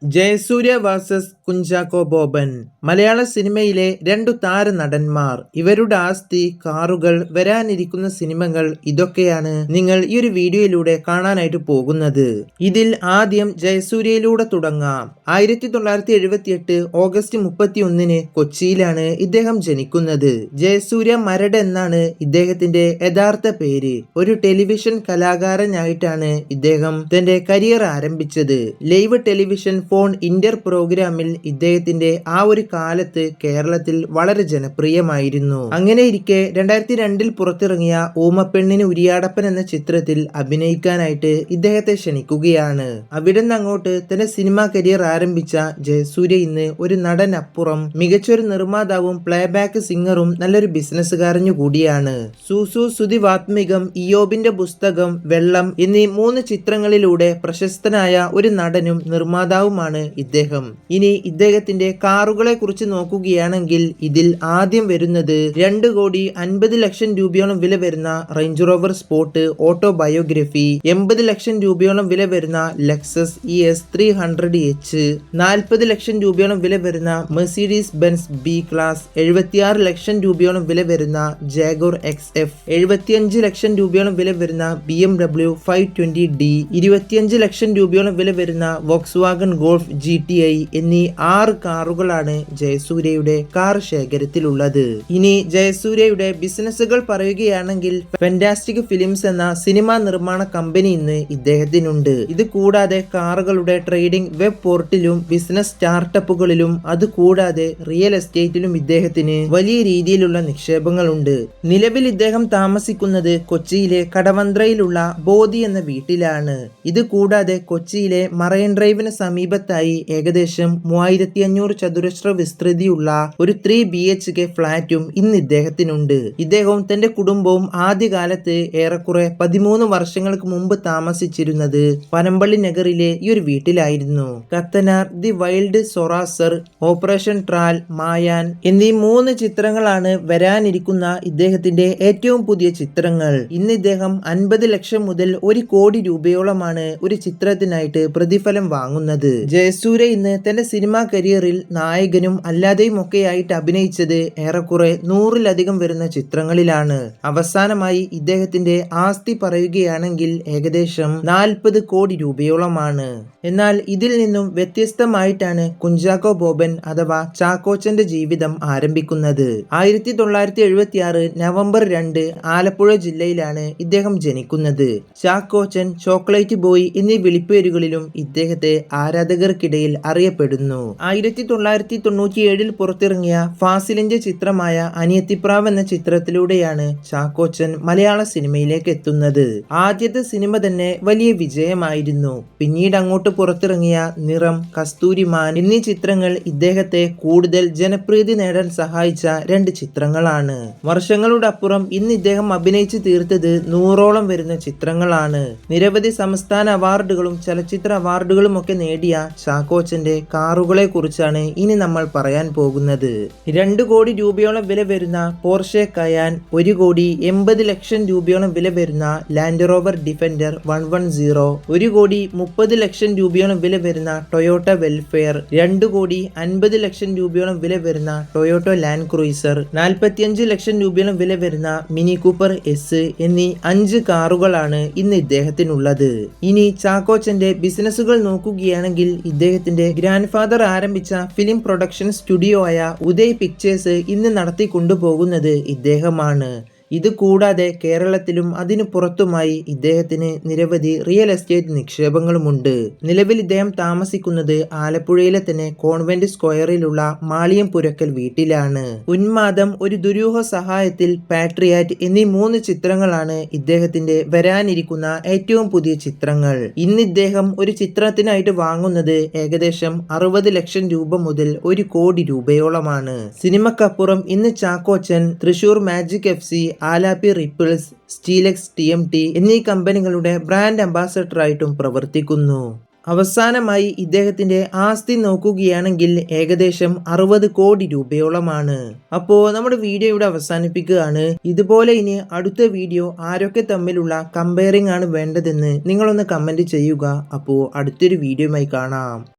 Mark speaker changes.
Speaker 1: Jayasurya versus Kunchacko Boban. മലയാള സിനിമയിലെ രണ്ടു താര നടന്മാർ, ഇവരുടെ ആസ്തി, കാറുകൾ, വരാനിരിക്കുന്ന സിനിമകൾ, ഇതൊക്കെയാണ് നിങ്ങൾ ഈ ഒരു വീഡിയോയിലൂടെ കാണാനായിട്ട് പോകുന്നത്. ഇതിൽ ആദ്യം ജയസൂര്യയിലൂടെ തുടങ്ങാം. 1978 ഓഗസ്റ്റ് 31 കൊച്ചിയിലാണ് ഇദ്ദേഹം ജനിക്കുന്നത്. ജയസൂര്യ മരട് എന്നാണ് ഇദ്ദേഹത്തിന്റെ യഥാർത്ഥ പേര്. ഒരു ടെലിവിഷൻ കലാകാരനായിട്ടാണ് ഇദ്ദേഹം തന്റെ കരിയർ ആരംഭിച്ചത്. ലൈവ് ടെലിവിഷൻ ഫോൺ ഇന്റർ പ്രോഗ്രാമിൽ ഇദ്ദേഹത്തിന്റെ ആ ഒരു കാലത്ത് കേരളത്തിൽ വളരെ ജനപ്രിയമായിരുന്നു. അങ്ങനെയിരിക്കെ 2002 പുറത്തിറങ്ങിയ ഊമപ്പെണ്ണിന് ഉരിയാടപ്പൻ എന്ന ചിത്രത്തിൽ അഭിനയിക്കാനായിട്ട് ഇദ്ദേഹത്തെ ക്ഷണിക്കുകയാണ്. അവിടെ നിന്ന് അങ്ങോട്ട് തന്റെ സിനിമാ കരിയർ ആരംഭിച്ച ജയസൂര്യ ഇന്ന് ഒരു നടനപ്പുറം മികച്ചൊരു നിർമ്മാതാവും പ്ലേബാക്ക് സിംഗറും നല്ലൊരു ബിസിനസ്സുകാരനു കൂടിയാണ്. സൂസു സുതിവാത്മികം, ഇയോബിന്റെ പുസ്തകം, വെള്ളം എന്നീ 3 ചിത്രങ്ങളിലൂടെ പ്രശസ്തനായ ഒരു നടനും നിർമ്മാതാവുമാണ് ഇദ്ദേഹം. ഇനി ഇദ്ദേഹത്തിന്റെ കാറുകളെ കുറിച്ച് നോക്കുകയാണെങ്കിൽ ഇതിൽ ആദ്യം വരുന്നത് 2,50 ലക്ഷം രൂപയോളം വില വരുന്ന റേഞ്ച് റോവർ സ്പോർട്ട് ഓട്ടോബയോഗ്രഫി, 80 ലക്ഷം രൂപയോളം വില വരുന്ന ലെക്സസ് ES 300H, 40 ലക്ഷം രൂപയോളം വില വരുന്ന മെർസിഡീസ് ബെൻസ് B ക്ലാസ്, 76 ലക്ഷം രൂപയോളം വില വരുന്ന ജാഗോർ XF, 75 ലക്ഷം രൂപയോളം വില വരുന്ന BMW 520D, 25 ലക്ഷം രൂപയോളം വില വരുന്ന വോക്സ്വാഗൺ ഗോൾഫ് GTI എന്നീ 6 കാറുകളാണ് ജയസൂര്യയുടെ കാർ ശേഖരത്തിലുള്ളത്. ഇനി ജയസൂര്യയുടെ ബിസിനസ്സുകൾ പറയുകയാണെങ്കിൽ ഫാന്റാസ്റ്റിക് ഫിലിംസ് എന്ന സിനിമാ നിർമ്മാണ കമ്പനി ഇന്ന് ഇദ്ദേഹത്തിനുണ്ട്. ഇത് കൂടാതെ കാറുകളുടെ ട്രേഡിംഗ്, വെബ് പോർട്ടിലും ബിസിനസ് സ്റ്റാർട്ടപ്പുകളിലും, അതുകൂടാതെ റിയൽ എസ്റ്റേറ്റിലും ഇദ്ദേഹത്തിന് വലിയ രീതിയിലുള്ള നിക്ഷേപങ്ങളുണ്ട്. നിലവിൽ ഇദ്ദേഹം താമസിക്കുന്നത് കൊച്ചിയിലെ കടവന്ത്രയിലുള്ള ബോധി എന്ന വീട്ടിലാണ്. ഇത് കൂടാതെ കൊച്ചിയിലെ മറൈൻ ഡ്രൈവിന് സമീപത്തായി ഏകദേശം 3500 ചതുരശ്ര വിസ്തൃതിയുള്ള ഒരു 3 BHK ഫ്ലാറ്റും ഇന്ന് ഇദ്ദേഹത്തിനുണ്ട്. ഇദ്ദേഹവും തന്റെ കുടുംബവും ആദ്യകാലത്ത് ഏറെക്കുറെ 13 വർഷങ്ങൾക്ക് മുമ്പ് താമസിച്ചിരുന്നത് പനമ്പള്ളി നഗറിലെ ഈ ഒരു വീട്ടിലായിരുന്നു. കത്തനാർ, ദി വൈൽഡ് സൊറാസർ, ഓപ്പറേഷൻ ട്രാൽ, മായാൻ എന്നീ 3 ചിത്രങ്ങളാണ് വരാനിരിക്കുന്ന ഇദ്ദേഹത്തിന്റെ ഏറ്റവും പുതിയ ചിത്രങ്ങൾ. ഇന്ന് ഇദ്ദേഹം 50 ലക്ഷം മുതൽ 1 കോടി രൂപയോളമാണ് ഒരു ചിത്രത്തിനായിട്ട് പ്രതിഫലം വാങ്ങുന്നത്. ജയസൂര്യ ഇന്ന് തന്റെ സിനിമാ കരിയറിൽ നായകനും അല്ലാതെയും ഒക്കെയായിട്ട് അഭിനയിച്ചത് ഏറെക്കുറെ 100-ലധികം വരുന്ന ചിത്രങ്ങളിലാണ്. അവസാനമായി ഇദ്ദേഹത്തിന്റെ ആസ്തി പറയുകയാണെങ്കിൽ ഏകദേശം 40 കോടി രൂപയോളമാണ്. എന്നാൽ ഇതിൽ നിന്നും വ്യത്യസ്തമായിട്ടാണ് കുഞ്ചാക്കോ ബോബൻ അഥവാ ചാക്കോച്ചന്റെ ജീവിതം ആരംഭിക്കുന്നത്. 1976 നവംബർ 2 ആലപ്പുഴ ജില്ലയിലാണ് ഇദ്ദേഹം ജനിക്കുന്നത്. ചാക്കോച്ചൻ, ചോക്ലേറ്റ് ബോയ് എന്നീ വിളിപ്പേരുകളിലും ഇദ്ദേഹത്തെ ആരാധകർക്കിടയിൽ അറിയപ്പെടുന്നു. 1997 പുറത്തിറങ്ങിയ ഫാസിലിന്റെ ചിത്രമായ അനിയത്തിപ്രാവ് എന്ന ചിത്രത്തിലൂടെയാണ് ചാക്കോച്ചൻ മലയാള സിനിമയിലേക്ക് എത്തുന്നത്. ആദ്യത്തെ സിനിമ തന്നെ വലിയ വിജയമായിരുന്നു. പിന്നീട് അങ്ങോട്ട് പുറത്തിറങ്ങിയ നിറം, കസ്തൂരിമാൻ എന്നീ ചിത്രങ്ങൾ ഇദ്ദേഹത്തെ കൂടുതൽ ജനപ്രീതി നേടാൻ സഹായിച്ച 2 ചിത്രങ്ങളാണ്. വർഷങ്ങളുടെ അപ്പുറം ഇന്ന് ഇദ്ദേഹം അഭിനയിച്ചു തീർത്തത് 100ഓളം വരുന്ന ചിത്രങ്ങളാണ്. നിരവധി സംസ്ഥാന അവാർഡുകളും ചലച്ചിത്ര അവാർഡുകളും ഒക്കെ നേടിയ ചാക്കോച്ചന്റെ കാറുകളെ കുറിച്ചാണ് ഇനി നമ്മൾ പറയാൻ പോകുന്നത്. 2 കോടി രൂപയോളം വില വരുന്ന പോർഷെ കയാൻ, 1,80 ലക്ഷം രൂപയോളം വില വരുന്ന ലാൻഡ് റോവർ ഡിഫൻഡർ 110, 1,30 ലക്ഷം രൂപയോളം വില വരുന്ന ടൊയോട്ട വെൽഫെയർ, 2,50 ലക്ഷം രൂപയോളം വില വരുന്ന ടൊയോട്ടോ ലാൻഡ് ക്രൂയിസർ, 45 ലക്ഷം രൂപയോളം വില വരുന്ന മിനി കൂപ്പർ S എന്നീ 5 കാറുകളാണ് ഇന്ന് ഇദ്ദേഹത്തിനുള്ളത്. ഇനി ചാക്കോച്ചന്റെ ബിസിനസ്സുകൾ നോക്കുകയാണെങ്കിൽ ഇദ്ദേഹത്തിന്റെ ഗ്രാൻഡ് ഫാദർ ആരംഭിച്ച ഫിലിം പ്രൊഡക്ഷൻ സ്റ്റുഡിയോ ആയ ഉദയ് പിക്ചേഴ്സ് ഇന്ന് നടത്തിക്കൊണ്ടുപോകുന്നത് ഇദ്ദേഹമാണ്. ഇത് കൂടാതെ കേരളത്തിലും അതിനു പുറത്തുമായി ഇദ്ദേഹത്തിന് നിരവധി റിയൽ എസ്റ്റേറ്റ് നിക്ഷേപങ്ങളുമുണ്ട്. നിലവിൽ ഇദ്ദേഹം താമസിക്കുന്നത് ആലപ്പുഴയിലെ തന്നെ കോൺവെന്റ് സ്ക്വയറിലുള്ള മാളിയം പുരക്കൽ വീട്ടിലാണ്. ഉന്മാദം, ഒരു ദുരൂഹ സഹായത്തിൽ, പാട്രിയാറ്റ് എന്നീ 3 ചിത്രങ്ങളാണ് ഇദ്ദേഹത്തിന്റെ വരാനിരിക്കുന്ന ഏറ്റവും പുതിയ ചിത്രങ്ങൾ. ഇന്ന് ഇദ്ദേഹം ഒരു ചിത്രത്തിനായിട്ട് വാങ്ങുന്നത് ഏകദേശം 60 ലക്ഷം രൂപ മുതൽ 1 കോടി രൂപയോളമാണ്. സിനിമക്കപ്പുറം ഇന്ന് Chackochan Thrissur magic FC, Alleppey Ripples, Steelex TMT എന്നീ കമ്പനികളുടെ ബ്രാൻഡ് അംബാസഡറായിട്ടും പ്രവർത്തിക്കുന്നു. അവസാനമായി ഇദ്ദേഹത്തിന്റെ ആസ്തി നോക്കുകയാണെങ്കിൽ ഏകദേശം 60 കോടി രൂപയോളമാണ്. അപ്പോൾ നമ്മുടെ വീഡിയോ ഇവിടെ അവസാനിപ്പിക്കുകയാണ്. ഇതുപോലെ ഇനി അടുത്ത വീഡിയോ ആരൊക്കെ തമ്മിലുള്ള കമ്പയറിംഗ് ആണ് വേണ്ടതെന്ന് നിങ്ങളൊന്ന് കമന്റ് ചെയ്യുക. അപ്പോൾ അടുത്തൊരു വീഡിയോയുമായി കാണാം.